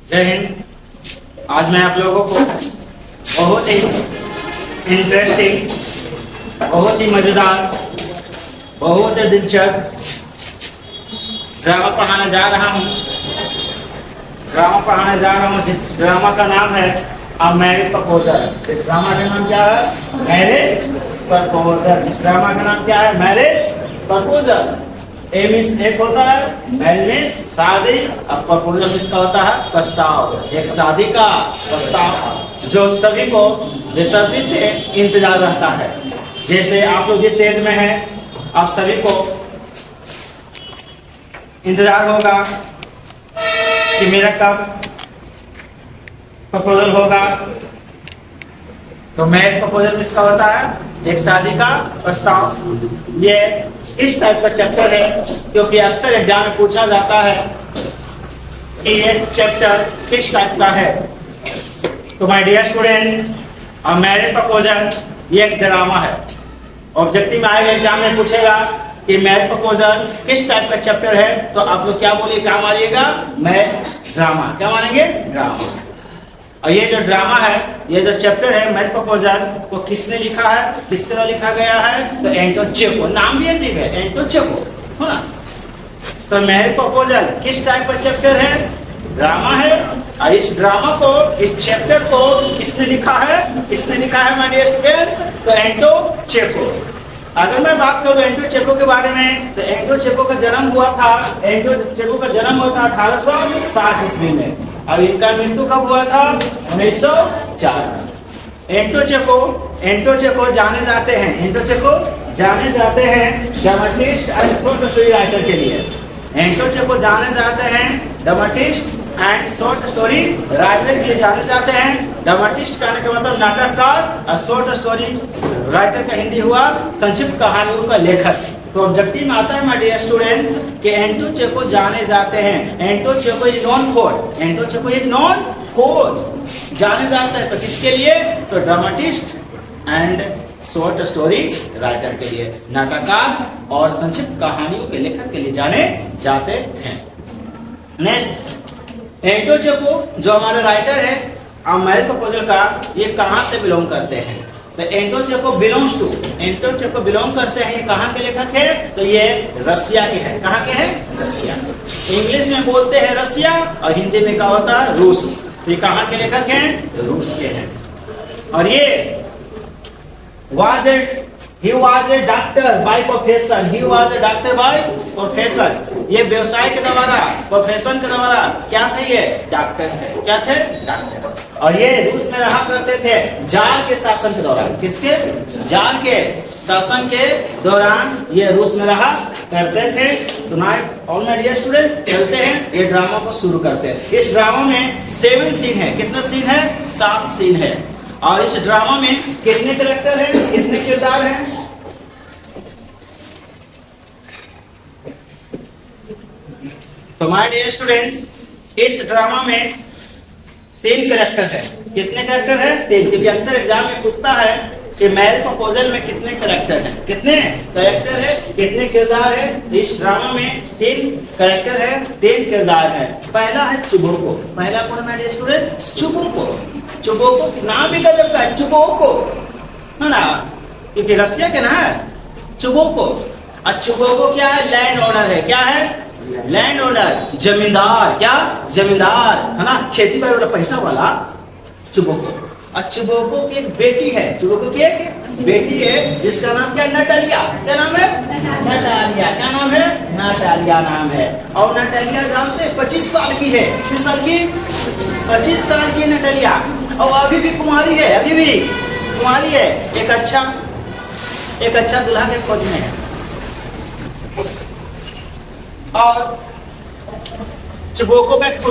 जय हिंद। आज मैं आप लोगों को बहुत ही इंटरेस्टिंग, बहुत ही मज़ेदार, बहुत ही दिलचस्प ड्रामा पढ़ाने जा रहा हूँ। जिस ड्रामा का नाम है अ मैरिज प्रपोजल। इस ड्रामा का नाम क्या है? Marriage proposal. इस ड्रामा का नाम क्या है? Marriage proposal. ए मीन्स एक होता है, मैरिज मीन्स शादी, अब प्रपोजल मीन्स का होता है प्रस्ताव, एक शादी का प्रस्ताव जो सभी को बेसब्री से इंतजार रहता है। जैसे आप लोग जिस एज में हैं, आप सभी को इंतजार होगा कि मेरा कब प्रपोजल होगा। तो मैरिज प्रपोजल मीन्स का होता है एक शादी का प्रस्ताव। ये इस टाइप का चैप्टर है क्योंकि अक्सर एग्जाम में पूछा जाता है कि ये चैप्टर किस टाइप का है। तो my dear students, a marriage proposal ये एक ड्रामा है। ऑब्जेक्टिव में आएगा, एग्जाम में पूछेगा कि मैरिज प्रपोजल किस टाइप का चैप्टर है, तो आप लोग क्या बोलिए, क्या मानिएगा? मैं ड्रामा। क्या मानेंगे? ड्रामा। और ये जो ड्रामा है, ये जो चैप्टर है मैरिज प्रपोजल, वो किसने लिखा है, किसके द्वारा लिखा गया है? तो एंटो चेको। नाम भी अजीब है, एंटो चेको, है ना। तो मैरिज प्रपोजल किस टाइप का चैप्टर है? ड्रामा है। और इस ड्रामा को, इस चैप्टर को किसने लिखा है? किसने लिखा है माय डियर स्टूडेंट्स? तो एंटो चेको। अगर मैं बात करूं एंटो चेको के बारे में, तो एंटो चेको का जन्म हुआ था, एंटो चेको का जन्म हुआ था 1860 ईस्वी में। और इनका मृत्यु कब हुआ था? 1904 में। एंटो चेको जाने जाते हैं, एंटो चेको जाने जाते हैं dramatist and short story writer के लिए। एंटो चेको जाने जाते हैं dramatist and short story writer के लिए जाने जाते हैं। ड्रामेटिस्ट कहने का मतलब नाटककार, और शॉर्ट स्टोरी राइटर का हिंदी हुआ संक्षिप्त कहानियों का लेखक। तो ऑब्जेक्टिव में आता है माय डियर स्टूडेंट्स कि एंटो चेको जाने जाते हैं। एंटो चेको इज नोन फॉर जाने जाता है। तो किसके लिए? तो dramatist and short story writer के लिए, नाटककार और संक्षिप्त कहानियों के लेखक के लिए जाने जाते हैं। नेक्स्ट, एंटो चेको जो हमारे राइटर है अ मैरिज प्रपोजल का, ये कहाँ से बिलोंग करते हैं? तो एंटो चेको बिलोंग करते हैं। ये कहाँ के लेखक है? तो ये रसिया के हैं। कहाँ के हैं? रसिया। इंग्लिश में बोलते हैं रसिया और हिंदी में क्या होता है? रूस। तो ये कहाँ के लेखक हैं? रूस के हैं। और ये he was a doctor by profession. ये व्यवसाय के द्वारा, प्रोफेशन के द्वारा क्या थे? ये डॉक्टर थे। क्या थे? डॉक्टर। और ये रूस में रहा करते थे जार के शासन के दौरान। किसके? जार के शासन के दौरान ये रूस में रहा करते थे। तो ऑल माय डियर स्टूडेंट, चलते हैं ये ड्रामा को शुरू करते हैं। इस ड्रामा में 7 सीन है। कितना सीन है? 7 सीन है। और इस ड्रामा में कितने कैरेक्टर हैं, कितने किरदार हैं? तो माय डियर स्टूडेंट्स, इस ड्रामा में 3 कैरेक्टर है। कितने कैरेक्टर है? 3। क्योंकि अक्सर एग्जाम में पूछता है कि मैरिज प्रपोजल में कितने कैरेक्टर हैं, कितने कैरेक्टर है, कितने किरदार है। तो इस ड्रामा में 3 कैरेक्टर है, 3 किरदार है। पहला है चुबोको। पहला कौन माय डियर स्टूडेंट्स? चुबोको। नाम भी गजब का है, चुबोको, है ना, क्योंकि रसिया के ना है चुबोको। और चुबोको क्या है? लैंड ओनर है। क्या है? लैंड ओनर, जमींदार। क्या? जमींदार, है ना, खेती बाड़ी वाला, पैसा वाला चुबोको। और चुबोको की एक बेटी है, चुबोको की एक बेटी है जिसका नाम क्या है? नटालिया। क्या नाम है? नटालिया। क्या नाम है? नटालिया नाम है। और नटालिया जानते हैं 25 साल की है। किस साल की? 25 साल की नटालिया। और अभी भी कुमारी है, अभी भी कुमारी है। एक अच्छा दुल्हा के खोज में है। और चुबोको का एक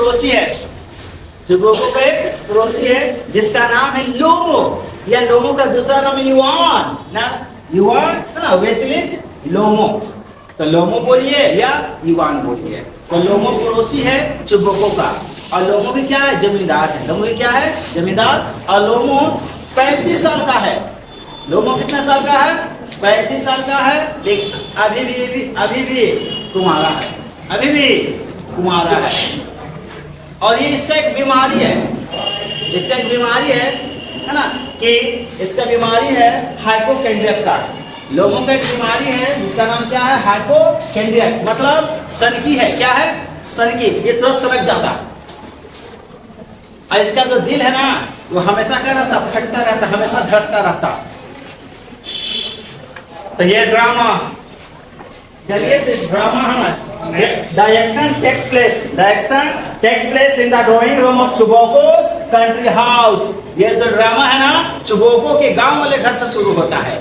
पड़ोसी है, जिसका नाम है लोमो, या लोमो का दूसरा नाम है युवान ना, वेसिलिज लोमो। तो लोमो बोलिए या युवान बोलिए। तो लोमो पड़ोसी है चुबोको का। और लोमो भी क्या है? जमींदार है। लोमो भी क्या है? जमींदार। और लोमो 35 साल का है। लोमो कितना साल का है? 35 साल का है। लेकिन अभी भी कुमारा है। और ये इसका एक बीमारी है, इसका एक बीमारी है ना, कि इसका बीमारी है हाइपोकेंड्रियक का। लोगों का एक बीमारी है जिसका नाम क्या है, हाइपोकेंड्रियक, मतलब सनकी है। क्या है? सनकी। ये तुरंत सनक जाता है। और इसका जो दिल है ना, वो हमेशा क्या रहता, फटता रहता, हमेशा धड़कता रहता। तो ये ड्रामा, चलिए इस ड्रामा है, the action takes place in the drawing room of Chuboko's country house। ये जो ड्रामा है ना, चुबोको के गांव वाले घर से शुरू होता है।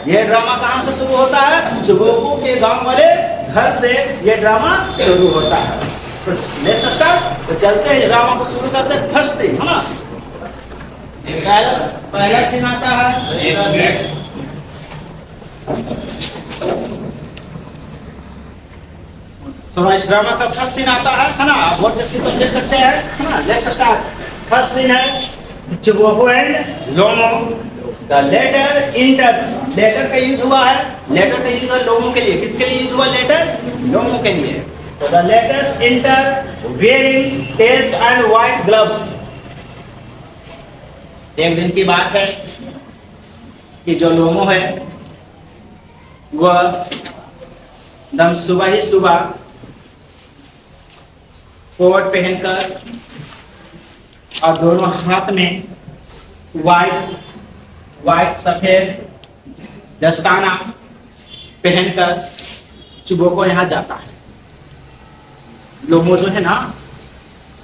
ये ड्रामा कहाँ से शुरू होता है? चुबोको के गांव वाले घर से ये ड्रामा शुरू होता है। तो लेट्स स्टार्ट। तो चलते हैं, ड्रामा को शुरू करते हैं फर्स्ट से, है ना। पहला सीन आता है, इस ड्रामा का फर्स्ट सीन आता है ना। आप बहुत जैसे तो देख सकते हैं, है ना। Let's start. फर्स्ट सीन है Chubukov and Lomov. The letter enters. Letter का यूज हुआ है, लेटर का यूज हुआ लोमो के लिए। किसके लिए यूज हुआ लेटर? लोमो के लिए। तो the letters enter wearing tails and white gloves. एक दिन की बात है कि जो लोमो है वह दम सुबह ही सुबह कोट पहनकर और दोनों हाथ में वाइट सफेद दस्ताना पहनकर चुबोको यहाँ जाता है। लोमो जो है ना,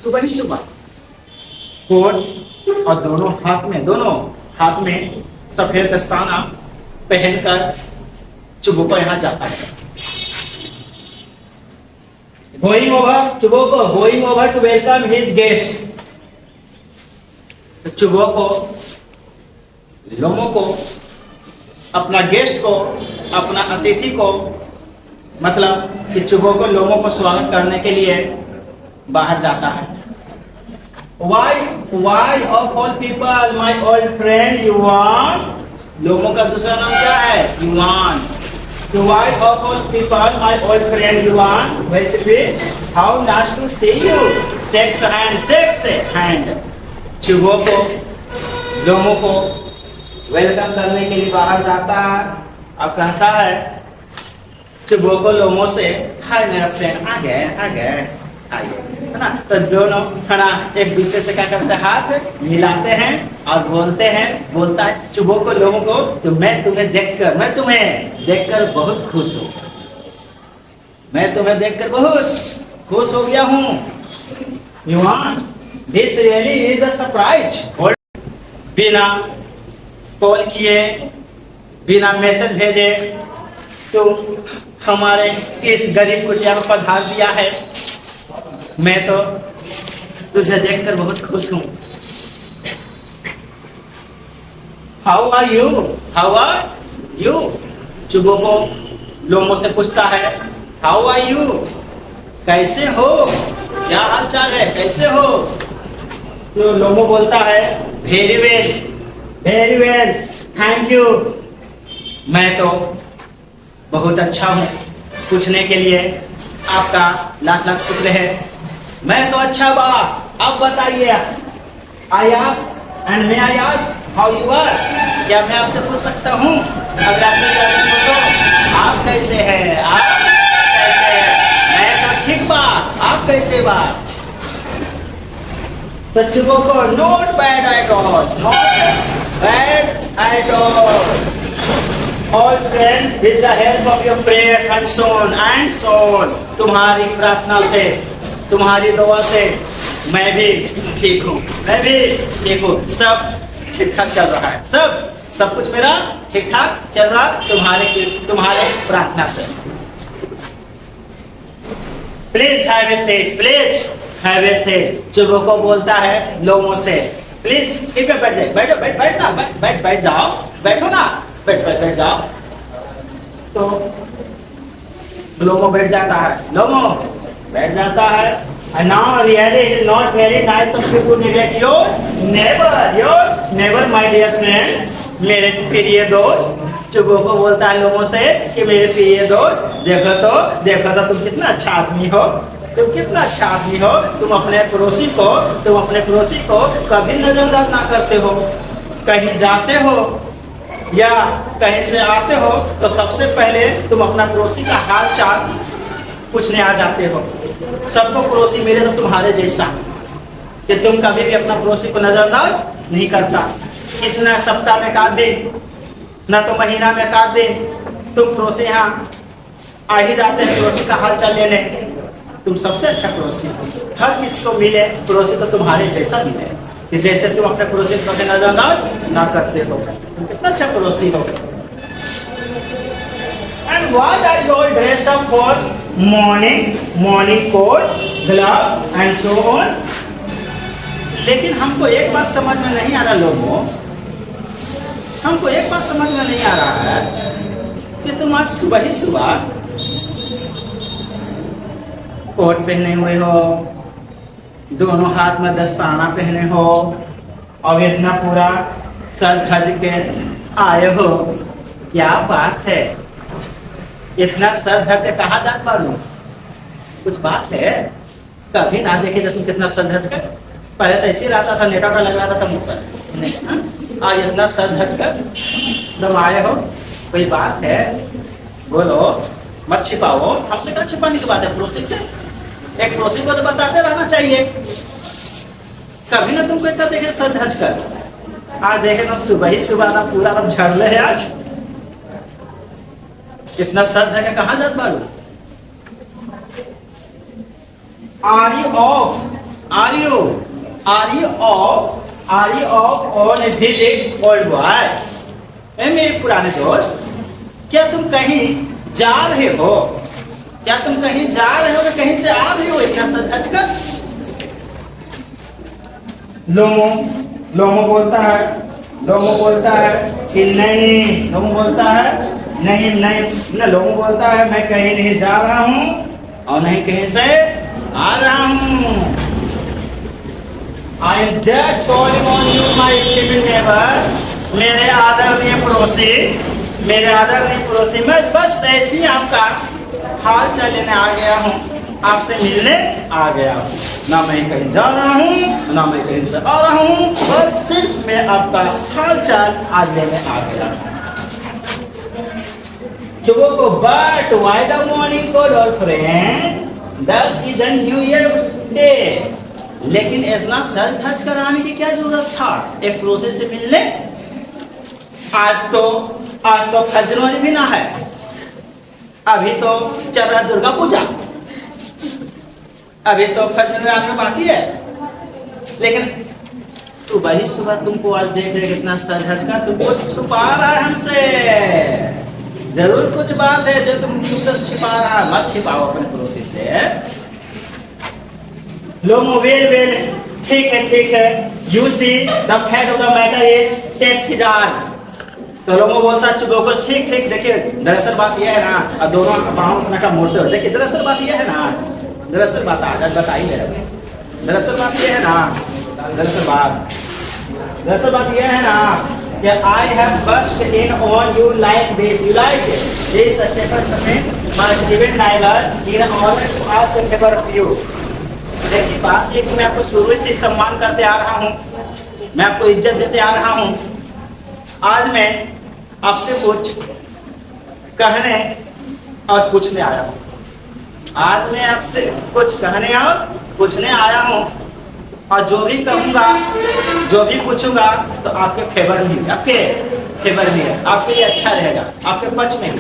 सुबह ही सुबह कोट और दोनों हाथ में सफेद दस्ताना पहनकर चुबोको यहाँ जाता है। Going over to welcome his guest. Chubukov Lomov को, अपना गेस्ट को, अपना अतिथि को, मतलब कि चुबोको लोमो को स्वागत करने के लिए बाहर जाता है। Why of all people my old friend Yuan? लोमो का दूसरा नाम क्या है? युवान। So why of all people my old friend Yuan? वैसे how nice to see you. Shakes hand. चुबोको Lomov को वेलकम करने के लिए बाहर जाता है और कहता है चुबोको लोमो से, हाय मेरा फ्रेंड, आ गए आइए, है ना। तो दोनों है ना एक दूसरे से क्या करते हैं, हाथ मिलाते हैं और बोलता है चुबोको लोमो को, तो मैं तुम्हें देखकर बहुत खुश हूँ। मैं तुम्हें देखकर बहुत खुश हो गया हूँ। युवान, this really is a surprise. बिना कॉल किए, बिना मैसेज भेजे तुम हमारे इस गरीब कुटिया को पधार दिया है। मैं तो तुझे देखकर बहुत खुश हूँ। How are you? Chubukov Lomov से पूछता है, हाउ आर यू? कैसे हो? क्या हाल चाल है? कैसे हो? तो लोमो बोलता है, वेरी वेल, थैंक यू। मैं तो बहुत अच्छा हूँ। पूछने के लिए आपका लाख शुक्र है। मैं तो अच्छा बा। अब बताइए, I ask how you are? क्या मैं आपसे पूछ सकता हूँ, अगर आप कैसे हैं? मैं तो ठीक बा, आप कैसे बा? तो Chubukov, not bad at all. All friend, with the help of your prayers and so on, तुम्हारी प्रार्थना से, तुम्हारी दुआ से मैं भी ठीक हूँ। सब ठीक ठाक चल रहा है। सब कुछ मेरा ठीक ठाक चल रहा तुम्हारे प्रार्थना से। Please have a seat. Chubukov बोलता है लोमो से, प्लीज इधर बैठ जाए, बैठ जाओ, बैठो ना, बैठ जाओ। तो लोमो बैठ जाता है। And now really it is not very nice of you to neglect your neighbor my dear friend। मेरे प्रिय दोस्त। चुबोको बोलता है लोमो से कि मेरे प्रिय दोस्त, देखो तो तुम कितना अच्छा आदमी हो। तुम कितना अच्छा आदमी हो, तुम अपने पड़ोसी को कभी नजरअंदाज ना करते हो। कहीं जाते हो या कहीं से आते हो तो सबसे पहले तुम अपना पड़ोसी का हाल चाल पूछने आ जाते हो। सबको पड़ोसी मिले तो तुम्हारे जैसा कि तुम कभी भी अपना पड़ोसी को नजरअंदाज नहीं करता। किसने सप्ताह में 1 दिन, ना तो महीना में 1 दिन तुम पड़ोसी यहाँ आ ही जाते हैं पड़ोसी का हाल चाल लेने। तुम सबसे अच्छा पड़ोसी हो। हर किसी को मिले पड़ोसी तो तुम्हारे जैसा मिले कि जैसे तुम अपने पड़ोसी को कभी नजरअंदाज ना करते हो। तुम कितना अच्छा पड़ोसी हो। And what are you all dressed up for morning coat, gloves and so on. लेकिन हमको एक बात समझ में नहीं आ रहा लोगों, हमको एक बात समझ में नहीं आ रहा है कि तुम आज सुबह ही सुबह कोट पहने हुए हो, दोनों हाथ में दस्ताना पहने हो और इतना पूरा सर धज के आए हो। क्या बात है, इतना सर धज के कहाँ जात पालू? कुछ बात है? कभी ना देखे तो तुम कितना सर धज कर। पहले तो ऐसे ही रहता था, नेटा लग रहा था मुँह पर, नहीं आज इतना सर धज कर तुम आए हो। कोई बात है? बोलो, मत छिपाओ। हमसे क्या छिपाने की बात है? पड़ोसी से, एक पड़ोसी को तो बताते रहना चाहिए। कभी ना तुमको इतना देखे सर धज कर, आज देखे तो सुबह ही सुबह ना पूरा हम झड़ले है। आज इतना सर धज के कहाँ जात बालू? Are you off on a visit worldwide? मेरे पुराने दोस्त, क्या तुम कहीं जा रहे हो? क्या तुम कहीं जा रहे हो? कहीं से आ रहे हो इतना सर धज कर? लोमो बोलता है कि नहीं। लोमो बोलता है नहीं ना। लोमो बोलता है मैं कहीं नहीं जा रहा हूँ और नहीं कहीं से आ रहा हूँ। I am just calling on you, my esteemed neighbor। मेरे आदरणीय पड़ोसी, मैं बस ऐसे ही आपका हाल चाल लेने आ गया हूँ, आपसे मिलने आ गया हूँ। ना मैं कहीं जा रहा हूँ ना मैं कहीं से आ रहा हूँ, बस सिर्फ मैं आपका हाल चाल आज लेने आ गया हूँ। सुबह को but why the morning cold old friend? This is a New Year's Day। लेकिन इतना सर धज कर आने की क्या जरूरत था एक पड़ोसी से मिलने? आज तो फजर भी ना है, अभी तो चल रहा दुर्गा पूजा, अभी तो फजर आने बाकी है। लेकिन सुबह ही सुबह तुमको आज देख रहे कितना सर धज का, तुमको छुपा रहा है हमसे। जरूर कुछ बात है जो तुम मुझसे छिपा रहा है। मत छिपाओ अपने पड़ोसी से। लोमो वेल ठीक है। You see the fact of the matter is takes his arm. तो लोमो बोलता है चुगोको ठीक देखिए दरअसल बात यह है ना, और दोनों बाहों अपना का मोड़ते हो। देखिए दरअसल बात यह है ना, दरअसल बात बताइए। दरअसल बात यह है ना, दरअसल बात यह है ना कि I have burst in on you like this. You like it? This statement by Steven Tyler in order to ask a favor of you। देखिए बात ये कि मैं आपको शुरू से सम्मान करते आ रहा हूँ, मैं आपको इज्जत देते आ रहा हूँ। आज मैं आपसे कुछ कहने और पूछने आया हूँ। आज मैं आपसे कुछ कहने और पूछने आया हूँ, और जो भी कहूँगा, जो भी पूछूंगा तो आपके फेवर में है, आपके लिए अच्छा रहेगा, आपके पक्ष में ही।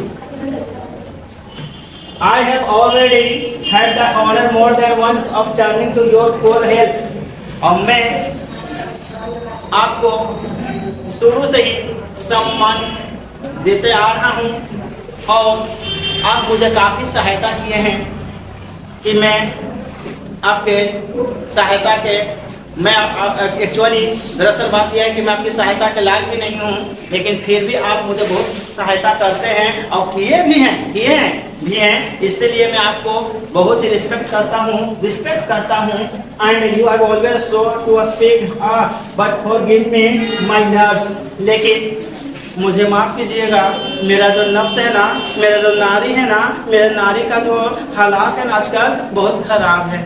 I have already had the honor more than once of turning to your poor help। और मैं आपको शुरू से ही सम्मान देते आ रहा हूँ, और आप मुझे काफ़ी सहायता किए हैं कि मैं आपके सहायता के एक्चुअली दरअसल बात यह है कि मैं आपकी सहायता के लायक भी नहीं हूँ, लेकिन फिर भी आप मुझे बहुत सहायता करते हैं और किए भी हैं। इसलिए मैं आपको बहुत ही रिस्पेक्ट करता हूँ। And you have always show to speak but forgive me my nerves. लेकिन मुझे माफ़ कीजिएगा, मेरा जो नफ्स है ना, मेरा जो नारी है ना, मेरे नारी का जो हालात है ना आजकल बहुत ख़राब है।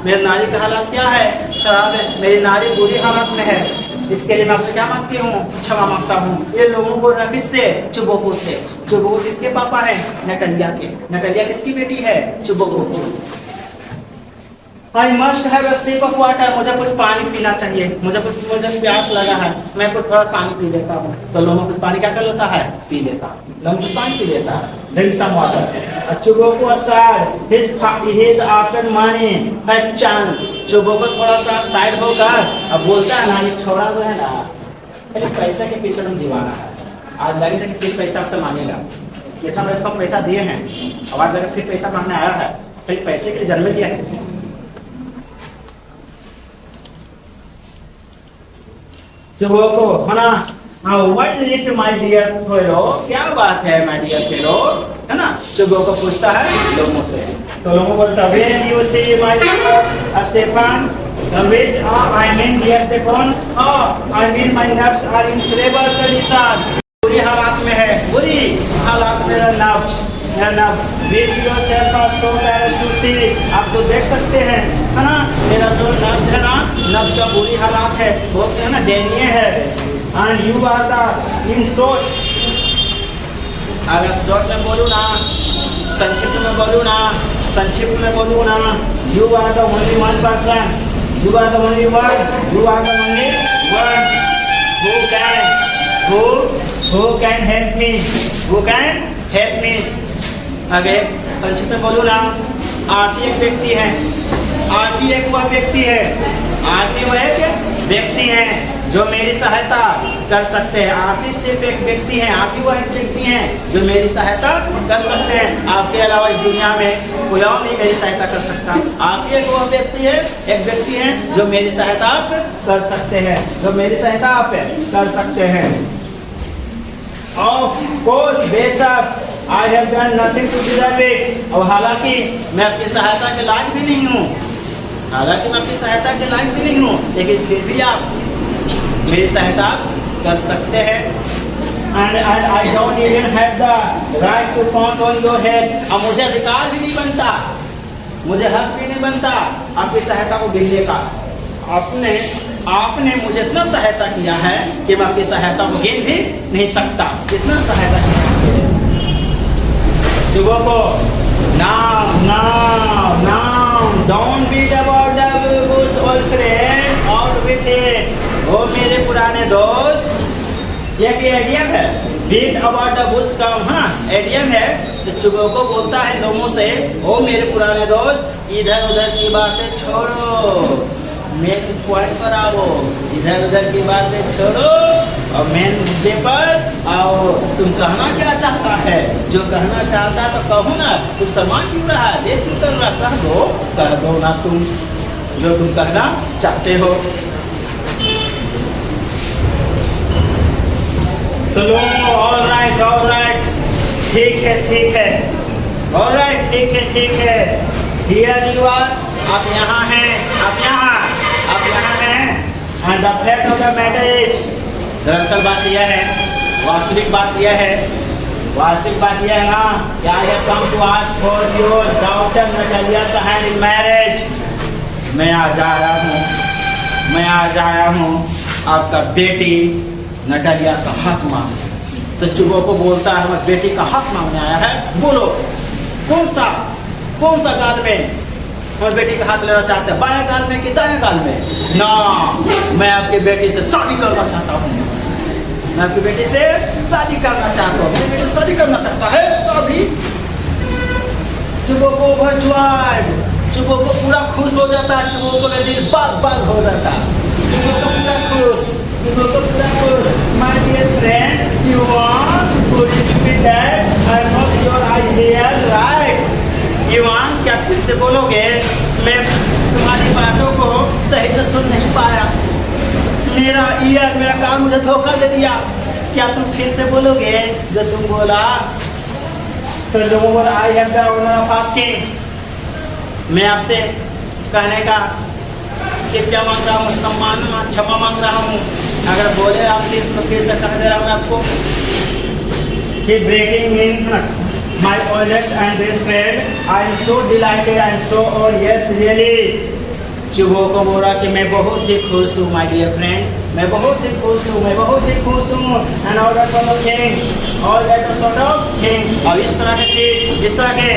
मेरे नारी का हालात क्या है? ख़राब है। मेरी नारी बुरी हालत में है। इसके लिए मैं आपसे क्या मांगती हूँ? क्षमा मांगता हूँ। ये लोगों को न किससे? चुबोको से। चुबोको किसके पापा हैं? नटलिया के। नटलिया किसकी बेटी है? Chubukov. I must have a sip of water. मुझे कुछ पानी पीना चाहिए, मुझे प्यास लगा है, मैं कुछ थोड़ा पानी पी लेता हूँ। तो लोगों कुछ पानी क्या कर लेता है? पी लेता। लोगों कुछ पानी पी लेता है। Drink some water. Chubukov side his after money had chance. Chubukov थोड़ा सा साइड होकर अब बोलता है ना, ये छोड़ा जो है ना, खाली पैसे के पीछे हम दीवाना है। आज लगे थे कि फिर पैसा आपसे मांगेगा, ये था, इसको पैसा दिए हैं, अब आज लगे फिर पैसा मांगने आया है, फिर पैसे के लिए जन्म लिया है। चुबोको है ना, what is it my dear fellow? क्या बात है माय डियर फेलो, है ना? चुबोको पूछता है लोगों से। तो लोगों बोलता है when you see my Stephen which I mean dear Stephen, I mean my nerves are in terrible condition. बुरी हालात में है, बुरी हालात में नर्व्स आप तो देख सकते हैं, है ना? मेरा जो नब्ज है ना, नब्ज का बुरी हालात है, बोलते हैं ना दयनीय है। And you are the in short, अगर शॉर्ट में बोलूँ ना, संक्षिप्त में बोलूँ ना, संक्षिप्त में बोलूँ ना, you are the only one person, you are the only one, you are the only one who can help me, who can help me। आगे संक्षिप्त में बोलूँ ना, आप एक व्यक्ति है, आप ही एक वह व्यक्ति है, आप ही वह एक व्यक्ति है जो मेरी सहायता कर सकते हैं। आप ही सिर्फ एक व्यक्ति हैं, आप ही वह एक व्यक्ति हैं जो मेरी सहायता कर सकते हैं। आपके अलावा इस दुनिया में कोई और नहीं मेरी सहायता कर सकता। आप ही एक वह व्यक्ति है, एक व्यक्ति हैं जो मेरी सहायता आप कर सकते हैं, जो मेरी सहायता आप कर सकते हैं। ऑफ कोर्स, बेशक, I have done nothing to deserve it। और हालांकि मैं आपकी सहायता के लायक भी नहीं हूँ, हालांकि मैं आपकी सहायता के लायक भी नहीं हूँ, लेकिन फिर भी आप मेरी सहायता कर सकते हैं। And I don't even have the right to count on your head। अब मुझे अधिकार भी नहीं बनता, मुझे हक भी नहीं बनता आपकी सहायता को गिनने का। आपने मुझे इतना सहायता किया है कि मैं आपकी सहायता को गिन भी नहीं सकता, इतना सहायता किया है। चुबोको, now, don't beat about the bush, old friend, out with it। ओ मेरे पुराने दोस्त, एक एडियम है, beat about the bush का हाँ एडियम है। तो चुबोको बोलता है लोगों से, ओ मेरे पुराने दोस्त, इधर उधर की बातें छोड़ो, मेन पॉइंट पर आओ, इधर उधर की बातें छोड़ो और मेन मुद्दे पर आओ। तुम कहना क्या चाहता है? जो कहना चाहता तो कहो ना, तुम सम्मान क्यों रहा है, देर क्यों कर रहा, कर दो ना तुम जो तुम कहना चाहते हो। तो लोग ऑलराइट, ठीक है, ऑलराइट, ठीक है, हियर यू आर, आप यहाँ हैं, आप यहाँ हैं। And the fact of the matter is, दरअसल बात यह है, वास्तविक बात यह है ना, क्या I have come to ask for your daughter नटालिया's hand in marriage। मैं आज आया हूँ आपका बेटी नटालिया का हाथ मांग। तो चुबोको बोलता है, मैं बेटी का हाथ मांगने आया है, बोलो कौन सा गाल में और बेटी का हाथ लेना चाहते हैं, बाएं गाल में कि दाएं गाल में? ना, मैं आपकी बेटी से शादी करना चाहता हूँ, मैं आपकी बेटी से शादी करना चाहता हूँ, मेरी बेटी शादी करना चाहता है, शादी। चुबोको ओवरजॉयड, चुबोको पूरा खुश हो जाता, चुबोको का दिल बाग हो जाता, चुबोको पूरा खुश। My dear friend, you want to repeat that? I'm not sure I hear right। युवान, क्या फिर से बोलोगे? मैं तुम्हारी बातों को सही से सुन नहीं पाया, मेरा कान मुझे धोखा दे दिया। क्या तुम फिर से बोलोगे जो तुम बोला? तो लोगों को I have the honour of asking, मैं आपसे कहने का कि क्या मांग रहा हूँ, सम्मान, क्षमा मांग रहा हूँ। अगर बोले आप प्लीज तो फिर से कह दे रहा हूँ मैं आपको, he breaking in my oldest and best friend. I am so delighted and so oh yes really. चुबो को बोला कि मैं बहुत ही खुश हूँ माय डियर फ्रेंड, मैं बहुत ही खुश हूँ, मैं बहुत ही खुश हूँ। And all that sort of thing, all that sort of thing. और इस तरह की चीज, इस तरह के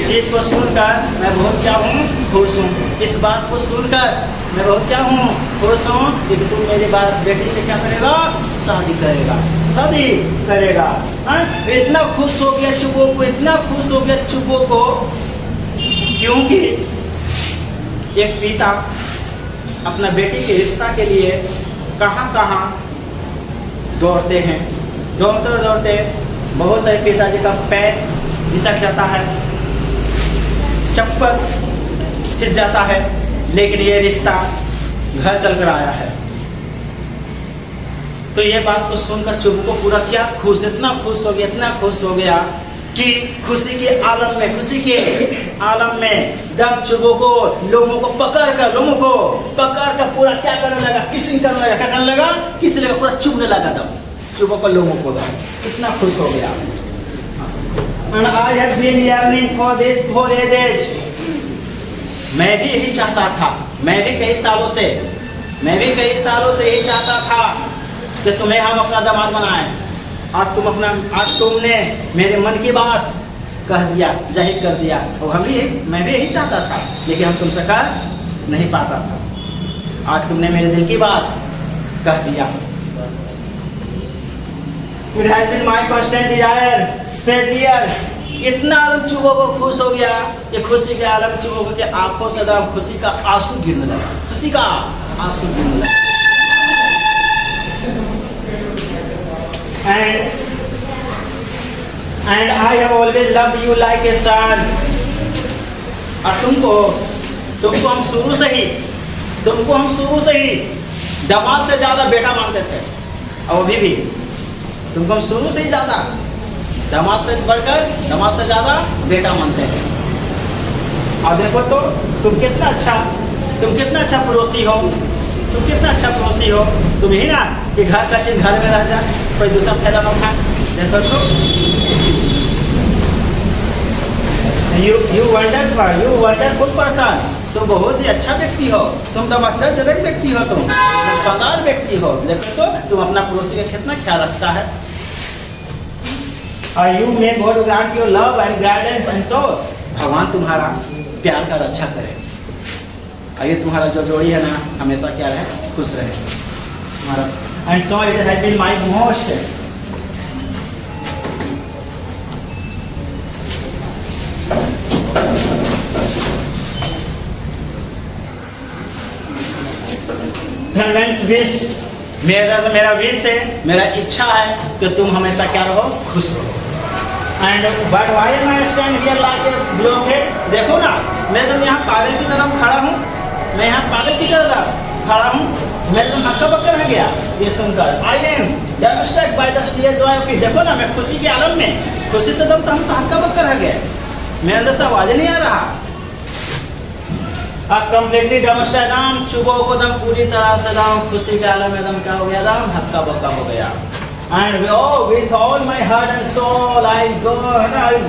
चीज को सुनकर मैं बहुत क्या हूँ, खुश हूँ। इस बात को सुनकर मैं बहुत क्या हूँ, खुश हूँ कि तुम मेरी बात बेटी से क्या करेगा, शादी करेगा, शादी करेगा। इतना खुश हो गया चुबो को, इतना खुश हो गया चुबो को, क्योंकि एक पिता अपना बेटी के रिश्ता के लिए कहाँ कहाँ दौड़ते हैं, दौड़ते दौड़ते बहुत सारे पिताजी का पैर घिसक जाता है, चप्पल खिंच जाता है, लेकिन ये रिश्ता घर चल कर आया है। तो ये बात को सुनकर चुबो को पूरा क्या खुश, इतना खुश हो गया, इतना खुश हो गया कि खुशी के आलम में, खुशी के आलम में दम चुबो को लोगों को पकड़ कर पूरा क्या करने लगा, किसिंग करने लगा, क्या करने लगा, किसी लगा, पूरा चुभने लगा दम चुबो को लोगों को दम, इतना खुश हो गया। And I have been yearning for this for ages. मैं भी यही चाहता था, मैं भी कई सालों से यही चाहता था कि तुम्हें हम अपना दामाद बनाएं। आज तुमने मेरे मन की बात कह दिया, जाहिर कर दिया। और मैं भी यही चाहता था, लेकिन हम तुमसे कर नहीं पाता था। आज तुमने मेरे दिल की बात कह दिया। It has been my constant desire, said dear. इतना आदम चुबो को खुश हो गया कि खुशी के आलम चुबो के आंखों से दम खुशी का आंसू गिरने लगा, खुशी का आंसू गिरने लगा। And I have always loved you like a son. और तुमको हम शुरू से ही दामाद से ज़्यादा बेटा मानते थे, और अभी भी तुमको हम शुरू से ही ज़्यादा दामाद से बढ़कर, दामाद से ज़्यादा बेटा मानते हैं। और देखो तो तुम कितना अच्छा पड़ोसी हो, तुम ही ना कि घर का चीज घर में रह जा, कोई दूसरा फायदा ना उठा। देखो तो यू वंडरफुल पर्सन, तुम बहुत ही अच्छा व्यक्ति हो, तुम तो आश्चर्यजनक व्यक्ति हो, तुम शानदार व्यक्ति हो। देखो तो तुम अपना पड़ोसी का कितना ख्याल रखता है। और you may God grant your love and guidance and so, भगवान तुम्हारा प्यार का रक्षा करे, और ये तुम्हारा जो जोड़ी है ना हमेशा क्या रहे, खुश रहे तुम्हारा। And so it has been my most fervent wish, मेरा विश है, मेरा इच्छा है कि तुम हमेशा क्या रहो, खुश रहो। And but why am I stand here like a blockhead, देखो ना मैं तुम यहाँ पागल की तरह खड़ा हूँ, मैं तुम हक्का बक्का रह गया ये सुनकर। I am devastated by the steer joy of, देखो ना मैं खुशी के आलम में, खुशी से हम तो हक्का बक्का रह गए, मेरे अंदर से आवाज नहीं आ रहा। अब कम्प्लीटली डेवस्टेड, दम चुबो को दम पूरी तरह से दम खुशी के आलम में दम क्या हो गया, दम हक्का बक्का हो गया। And with all my heart and soul I'll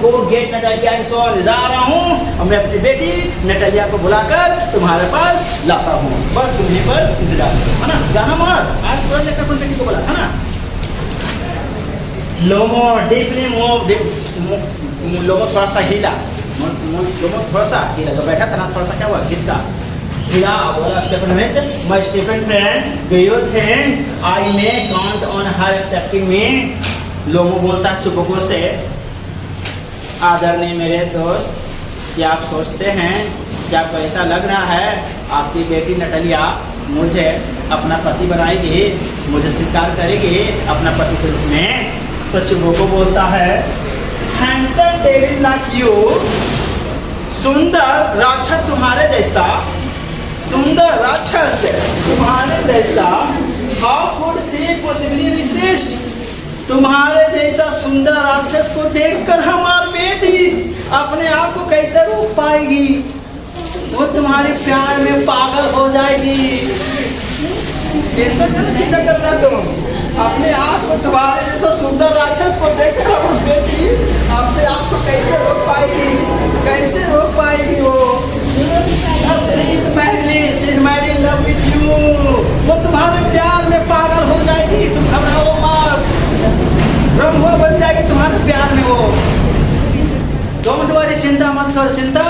go get Natalia and soul, जा रहा हूँ और मैं अपनी बेटी नटालिया को बुलाकर तुम्हारे पास लाता हूँ, बस तुम्हें पर इंतजार करो, है ना, जाना मत। आज प्रोजेक्ट अपन बेटी को बोला, है ना। लोमो डीपली लोमो थोड़ा सा हिला, जो बैठा था ना थोड़ा सा क्या हुआ, किसका हिला, बोला स्टीफन वेंच, my Stephen friend, do you think I may count on her accepting me. Lomov बोलता चुबो से, आदरणीय मेरे दोस्त, क्या आप सोचते हैं, क्या आपको ऐसा लग रहा है आपकी बेटी नटालिया मुझे अपना पति बनाएगी, मुझे स्वीकार करेगी अपना पति के रूप में? तो चुबो बोलता है, हैंडसम डेविल लाइक यू, सुंदर राक्षस तुम्हारे जैसा, सुंदर राक्षस तुम्हारे जैसा, how could she possibly resist, तुम्हारे जैसा सुंदर राक्षस को देखकर हमारी बेटी अपने आप को कैसे रोक पाएगी, वो तुम्हारे प्यार में पागल हो जाएगी। कैसे गलत चिंता कर रहा तुम? अपने आप को तुम्हारे जैसा सुंदर राक्षस को देख कर बेटी अपने आप को कैसे रोक पाएगी? कैसे रोक पाएगी वो? Love with you. वो तुम्हारे प्यार में पागल हो जाएगी, तुम घबराओ मत। ब्रह्म बन जाएगी तुम्हारे प्यार में वो। डोंट वरी, चिंता मत करो, चिंता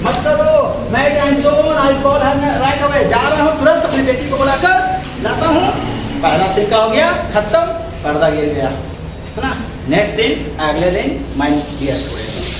मत करो। मैं time soon I call her right away, जा रहा हूँ तुरंत अपनी बेटी को बुलाकर लाता हूँ। पहला सीन का हो गया खत्म, पर्दा गिर गया, है ना। नेक्स्ट सीन अगले दिन, माय डियर स्टूडेंट।